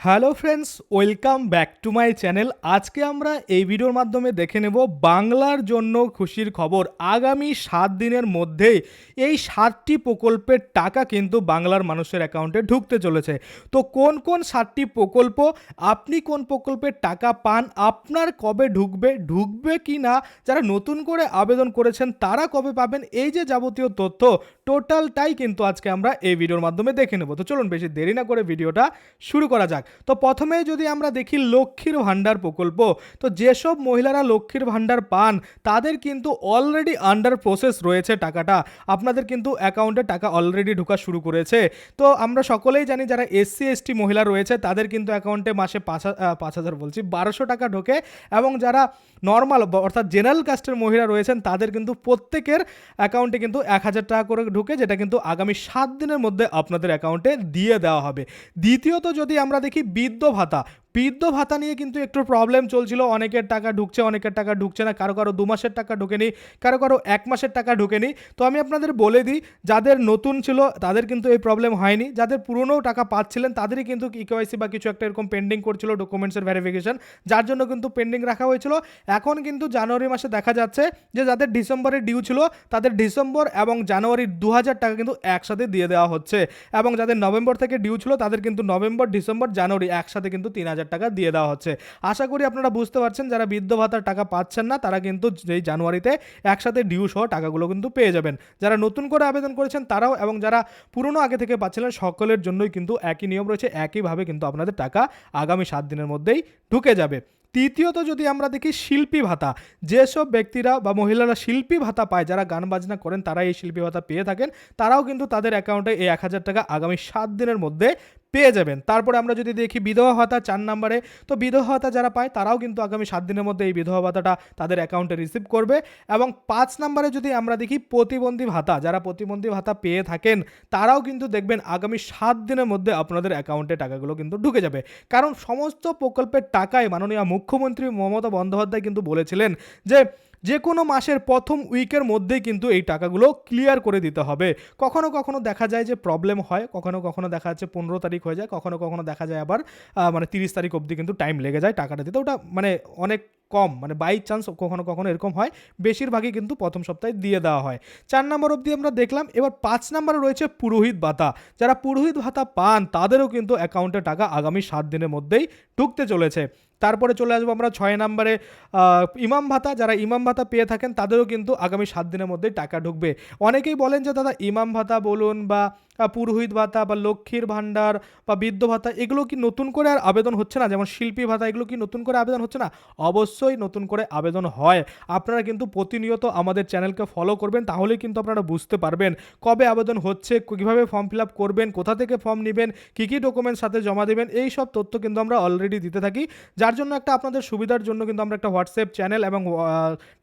Hello friends, welcome back to my channel. আজকে আমরা এই ভিডিওর মাধ্যমে দেখে নেব বাংলার জন্য খুশির খবর। আগামী 7 দিনের মধ্যেই এই 7টি প্রকল্পের টাকা কিন্তু বাংলার মানুষের অ্যাকাউন্টে ঢুকতে চলেছে। তো কোন কোন 7টি প্রকল্প, আপনি কোন প্রকল্পের টাকা পান, আপনার কবে ঢুকবে কি না, যারা নতুন করে আবেদন করেছেন তারা কবে পাবেন, এই যে যাবতীয় তথ্য টোটালটাই কিন্তু আজকে আমরা এই ভিডিওর মাধ্যমে দেখে নেব। তো চলুন বেশি দেরি না করে ভিডিওটা শুরু করা যাক। তো প্রথমে যদি আমরা দেখি লক্ষ্মীর ভাণ্ডার প্রকল্প, তো যেসব মহিলারা লক্ষ্মীর ভাণ্ডার পান তাদের কিন্তু অলরেডি আন্ডার প্রসেস রয়েছে টাকাটা, আপনাদের কিন্তু অ্যাকাউন্টে টাকা অলরেডি ঢোকা শুরু করেছে। তো আমরা সকলেই জানি যারা এসসি এসটি মহিলা রয়েছে তাদের কিন্তু অ্যাকাউন্টে মাসে 5,000 বলছি 1200 টাকা ঢোকে, এবং যারা নর্মাল অর্থাৎ জেনারেল কাস্টের মহিলা রয়েছেন তাদের কিন্তু প্রত্যেকের অ্যাকাউন্টে কিন্তু 1,000 টাকা করে ঢুকে, যেটা কিন্তু আগামী 7 দিনের মধ্যে আপনাদের অ্যাকাউন্টে দিয়ে দেওয়া হবে। দ্বিতীয়ত যদি আমরা দেখি বৃদ্ধ ভাতা নিয়ে কিন্তু একটু প্রবলেম চলছিল, অনেকের টাকা ঢুকছে অনেকের টাকা ঢুকছে না, কারো 2 মাসের টাকা ঢুকেনি, কারো 1 মাসের টাকা ঢুকেনি। তো আমি আপনাদের বলে দিই, যাদের নতুন ছিল তাদের কিন্তু এই প্রবলেম হয়নি, যাদের পুরনো টাকা পাচ্ছিলেন তাদেরই কিন্তু ইকেওয়াইসি বা কিছু একটা এরকম পেন্ডিং করছিল, ডকুমেন্টসের ভেরিফিকেশন, যার জন্য কিন্তু পেন্ডিং রাখা হয়েছিল। এখন কিন্তু জানুয়ারি মাসে দেখা যাচ্ছে যে যাদের ডিসেম্বরে ডিউ ছিল তাদের ডিসেম্বর এবং জানুয়ারির 2,000 টাকা কিন্তু একসাথে দিয়ে দেওয়া হচ্ছে, এবং যাদের নভেম্বর থেকে ডিউ ছিল তাদের কিন্তু নভেম্বর, ডিসেম্বর, জানুয়ারি একসাথে কিন্তু 3,000 টাকা দিয়ে দেওয়া হচ্ছে। আশা করি আপনারা বুঝতে পারছেন, যারা বৃদ্ধ ভাতার টাকা পাচ্ছেন না তারা কিন্তু এই জানুয়ারিতে একসাথে ডিউ সহ টাকাগুলো কিন্তু পেয়ে যাবেন। যারা নতুন করে আবেদন করেছেন তারাও, এবং যারা পুরনো আগে থেকে পাচ্ছিলেন সকলের জন্যই কিন্তু একই নিয়ম রয়েছে, একইভাবে কিন্তু আপনাদের টাকা আগামী 7 দিনের মধ্যেই ঢুকে যাবে। তৃতীয়ত যদি আমরা দেখি শিল্পী ভাতা, যেসব ব্যক্তিরা বা মহিলারা শিল্পী ভাতা পায়, যারা গান বাজনা করেন তারা এই শিল্পী ভাতা পেয়ে থাকেন, তারাও কিন্তু তাদের অ্যাকাউন্টে এই 1,000 টাকা আগামী 7 দিনের মধ্যে পেয়ে যাবেন। তারপরে আমরা যদি দেখি বিধবা ভাতা 4 নম্বরে, তো বিধবা ভাতা যারা পায় তারাও কিন্তু আগামী 7 দিনের মধ্যে এই বিধবা ভাতাটা তাদের অ্যাকাউন্টে রিসিভ করবে। এবং 5 নম্বরে যদি আমরা দেখি প্রতিবন্ধী ভাতা, যারা প্রতিবন্ধী ভাতা পেয়ে থাকেন তারাও কিন্তু দেখবেন আগামী 7 দিনের মধ্যে আপনাদের অ্যাকাউন্টে টাকাগুলো কিন্তু ঢুকে যাবে। কারণ সমস্ত প্রকল্পের টাকায় মাননীয় মুখ্যমন্ত্রী মমতা বন্দ্যোপাধ্যায় কিন্তু বলেছিলেন যে কোনো মাসের প্রথম উইকের মধ্যেই কিন্তু এই টাকাগুলো ক্লিয়ার করে দিতে হবে। কখনো কখনো দেখা যায় যে প্রবলেম হয়, কখনো কখনো দেখা যাচ্ছে 15 তারিখ হয়ে যায়, কখনো কখনো দেখা যায় আবার 30 তারিখ অবধি কিন্তু টাইম লেগে যায় টাকাটা দিতে। ওটা অনেক কম, বাই চান্স কখনো কখনো এরকম হয়, বেশিরভাগই কিন্তু প্রথম সপ্তাহে দিয়ে দেওয়া হয়। 4 নম্বর অবধি আমরা দেখলাম। এবার 5 নম্বরে রয়েছে পুরোহিত ভাতা, যারা পুরোহিত ভাতা পান তাদেরও কিন্তু অ্যাকাউন্টে টাকা আগামী 7 দিনের মধ্যেই ঢুকতে চলেছে। তারপরে চলে আসবো আমরা 6 নম্বরে, ইমাম ভাতা, যারা ইমাম ভাতা পেয়ে থাকেন তাদেরও কিন্তু আগামী 7 দিনের মধ্যেই টাকা ঢুকবে। অনেকেই বলেন যে দাদা ইমাম ভাতা বলুন বা পুরোহিত ভাতা বা লক্ষ্মীর ভাণ্ডার বা বৃদ্ধ ভাতা, এগুলো কি নতুন করে আর আবেদন হচ্ছে না, যেমন শিল্পী ভাতা, এগুলো কি নতুন করে আবেদন হচ্ছে না? অবশ্যই নতুন করে আবেদন হয়। আপনারা কিন্তু প্রতিনিয়ত আমাদের চ্যানেলকে ফলো করবেন, তাহলেই কিন্তু আপনারা বুঝতে পারবেন কবে আবেদন হচ্ছে, কীভাবে ফর্ম ফিল আপ করবেন, কোথা থেকে ফর্ম নেবেন, কী কী ডকুমেন্টস সাথে জমা দেবেন, এই সব তথ্য কিন্তু আমরা অলরেডি দিতে থাকি। যার জন্য একটা আপনাদের সুবিধার জন্য কিন্তু আমরা একটা হোয়াটসঅ্যাপ চ্যানেল এবং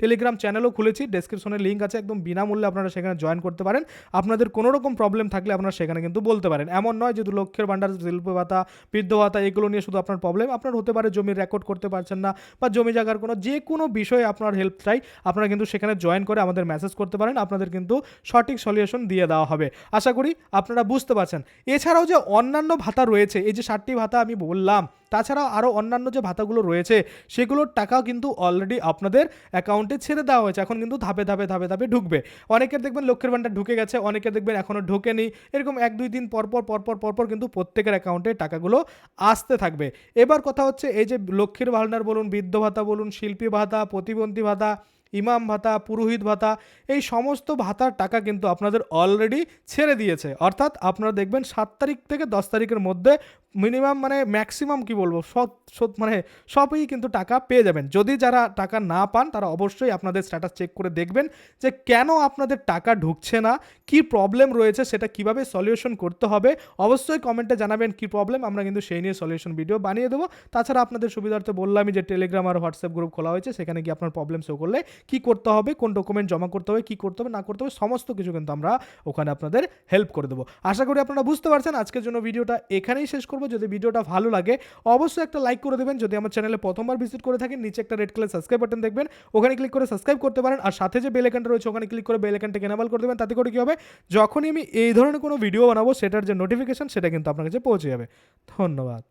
টেলিগ্রাম চ্যানেলও খুলেছি, ডেসক্রিপশনে লিঙ্ক আছে, একদম বিনামূল্যে আপনারা সেখানে জয়েন করতে পারেন। আপনাদের কোনো রকম প্রবলেম থাকলে আপনারা সেখানে কিন্তু বলতে পারেন। এমন নয় যে লক্ষ্যের ভাণ্ডার, শিল্পী ভাতা, বৃদ্ধ ভাতা এগুলো নিয়ে শুধু আপনার প্রবলেম, আপনার হতে পারে জমির রেকর্ড করতে পারছেন না বা জমি জায়গার যে কোনো বিষয়ে আপনার হেল্প চাই, আপনারা কিন্তু সেখানে জয়েন করে আমাদের মেসেজ করতে পারেন, আপনাদের কিন্তু সঠিক সলিউশন দিয়ে দেওয়া হবে। আশা করি আপনারা বুঝতে পারছেন। এছাড়াও যে অন্যান্য ভাতা রয়েছে, এই যে 7টি ভাতা আমি বললাম, তাছাড়াও আরও অন্যান্য যে ভাতাগুলো রয়েছে সেগুলোর টাকাও কিন্তু অলরেডি আপনাদের অ্যাকাউন্টে ছেড়ে দেওয়া হয়েছে, এখন কিন্তু ধাপে ধাপে ধাপে ধাপে ঢুকবে। অনেকের দেখবেন লক্ষ্যের ভাণ্ডার ঢুকে গেছে, অনেকের দেখবেন এখনও ঢোকেনি, এরকম 1-2 দিন পরপর কিন্তু প্রত্যেকের অ্যাকাউন্টে টাকাগুলো আসতে থাকবে। এবার কথা হচ্ছে, এই যে লক্ষ্মীর ভাণ্ডার বলুন, বৃদ্ধ ভাতা বলুন, শিল্পী ভাতা, প্রতিবন্ধী ভাতা, ইমাম ভাতা, পুরোহিত ভাতা, এই সমস্ত ভাতার টাকা কিন্তু আপনাদের অলরেডি ছেড়ে দিয়েছে। অর্থাৎ আপনারা দেখবেন 7 তারিখ থেকে 10 তারিখের মধ্যে মিনিমাম ম্যাক্সিমাম কি বলবো সবই কিন্তু টাকা পেয়ে যাবেন। যদি যারা টাকা না পান তারা অবশ্যই আপনাদের স্ট্যাটাস চেক করে দেখবেন যে কেন আপনাদের টাকা ঢুকছে না, কি প্রবলেম রয়েছে, সেটা কিভাবে সলিউশন করতে হবে। অবশ্যই কমেন্টে জানাবেন কি প্রবলেম, আমরা কিন্তু সেই নিয়ে সলিউশন ভিডিও বানিয়ে দেবো। তাছাড়া আপনাদের সুবিধার্থে বললামই যে টেলিগ্রাম আর হোয়াটসঅ্যাপ গ্রুপ খোলা হয়েছে, সেখানে গিয়ে আপনার প্রবলেম শো করলে কি করতে হবে, কোন ডকুমেন্ট জমা করতে হবে, কি করতে হবে না করতে হবে, সমস্ত কিছু কিন্তু আমরা ওখানে আপনাদের হেল্প করে দেবো। আশা করি আপনারা বুঝতে পারছেন। আজকের জন্য ভিডিওটা এখানেই শেষ করবো। যদি ভিডিওটা ভালো লাগে অবশ্যই একটা লাইক করে দেবেন। যদি আমার চ্যানেলে প্রথমবার ভিজিট করে থাকেন, নিচে একটা রেড কালার সাবস্ক্রাইব বাটন দেখবেন, ওখানে ক্লিক করে সাবস্ক্রাইব করতে পারেন। আর সাথে যে বেল আইকনটা রয়েছে ওখানে ক্লিক করে বেল আইকনটাকে এনেবল করে দেবেন। তাতে করে কি হবে, যখনই আমি এই ধরনের কোনো ভিডিও বানাবো সেটার যে নোটিফিকেশন সেটা কিন্তু আপনার কাছে পৌঁছে যাবে। ধন্যবাদ।